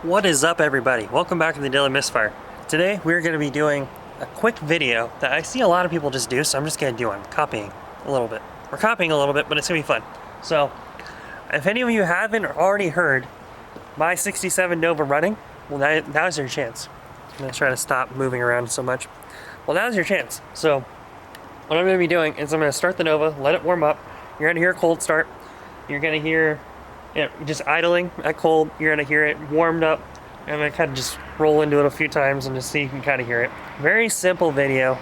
What is up, everybody? Welcome back to the Daily Misfire. Today we're going to be doing a quick video that I see a lot of people just do, so I'm just going to do one. Copying a little bit. We're copying a little bit, but it's going to be fun. So, if any of you haven't already heard my 67 Nova running, well, now's your chance. I'm going to try to stop moving around so much. Well, now's your chance. So, what I'm going to be doing is I'm going to start the Nova, let it warm up. You're going to hear a cold start. You're going to hear it just idling at cold. You're going to hear it warmed up. I'm going to kind of just roll into it a few times and just so you can kind of hear it. Very simple video.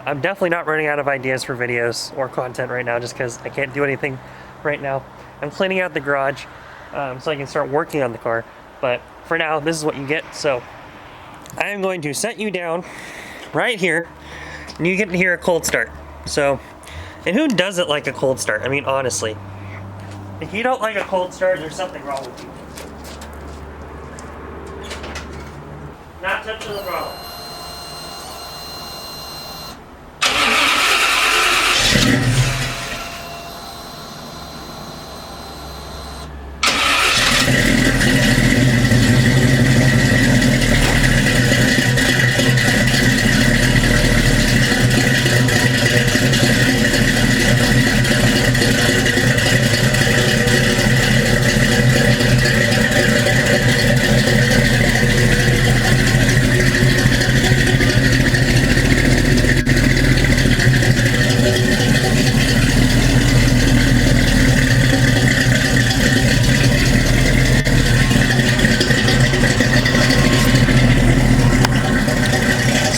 I'm definitely not running out of ideas for videos or content right now just because I can't do anything right now. I'm cleaning out the garage so I can start working on the car. But for now, this is what you get. So I am going to set you down right here and you get to hear a cold start. So, and who doesn't like a cold start? I mean, honestly. If you don't like a cold start, there's something wrong with you. Not touching the throttle.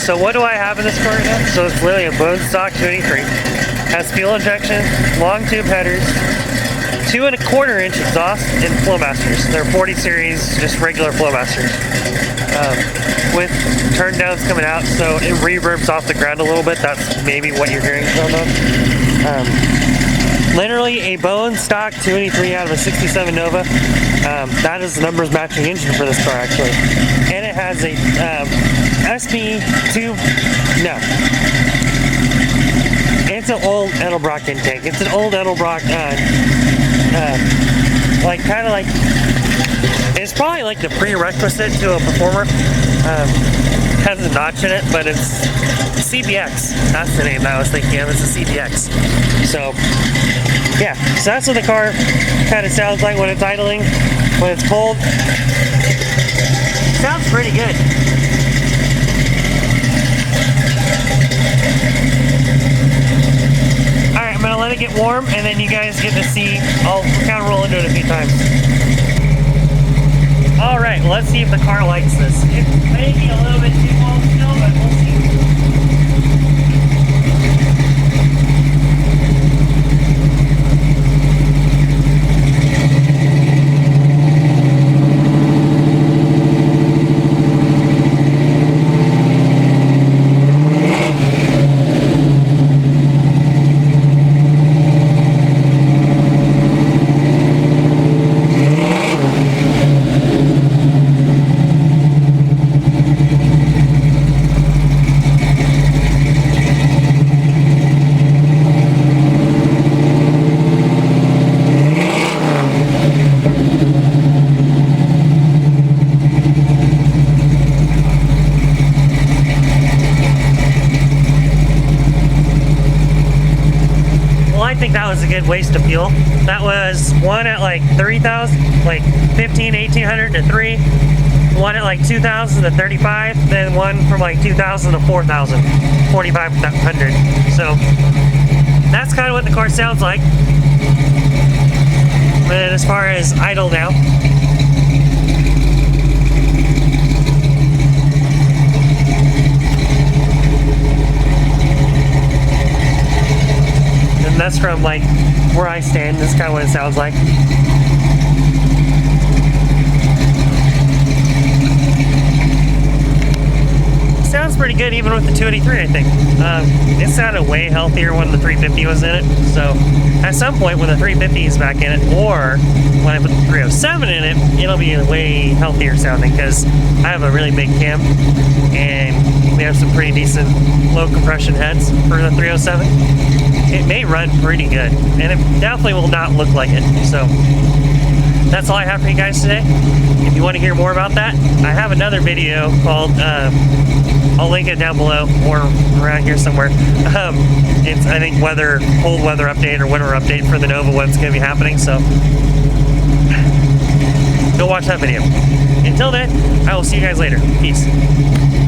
So what do I have in this car right now? So it's literally a bone stock 283. Has fuel injection, long tube headers, 2 1/4 inch exhaust, and Flowmasters. They're 40 series, just regular Flowmasters. With turn downs coming out, so it reverbs off the ground a little bit. That's maybe what you're hearing from them. Literally a bone stock 283 out of a 67 Nova. That is the numbers matching engine for this car actually. And it has a SB2, no. It's an old Edelbrock intake. It's an old Edelbrock, it's probably like the prerequisite to a Performer. Has a notch in it, but it's CBX. That's the name I was thinking of. It's a CBX. So, yeah. So that's what the car kind of sounds like when it's idling, when it's cold. Sounds pretty good. Alright, I'm going to let it get warm, and then you guys get to see. I'll kind of roll into it a few times. Alright, let's see if the car likes this. It may be a little bit too cold still, but we'll see. I think that was a good waste of fuel. That was one at like 3,000, like 1800 to 3, one at like 2,000 to 35, then one from like 2,000 to 4,000, 4,500. So that's kind of what the car sounds like. But as far as idle now, and that's from like where I stand. This is kind of what it sounds like. Sounds pretty good even with the 283, I think. It sounded way healthier when the 350 was in it. So at some point when the 350 is back in it, or when I put the 307 in it, it'll be way healthier sounding because I have a really big cam and we have some pretty decent low compression heads for the 307. It may run pretty good, and it definitely will not look like it. So that's all I have for you guys today. If you want to hear more about that, I have another video called, I'll link it down below or around here somewhere. It's, I think, cold weather update or winter update for the Nova, what's going to be happening, so go watch that video. Until then, I will see you guys later. Peace.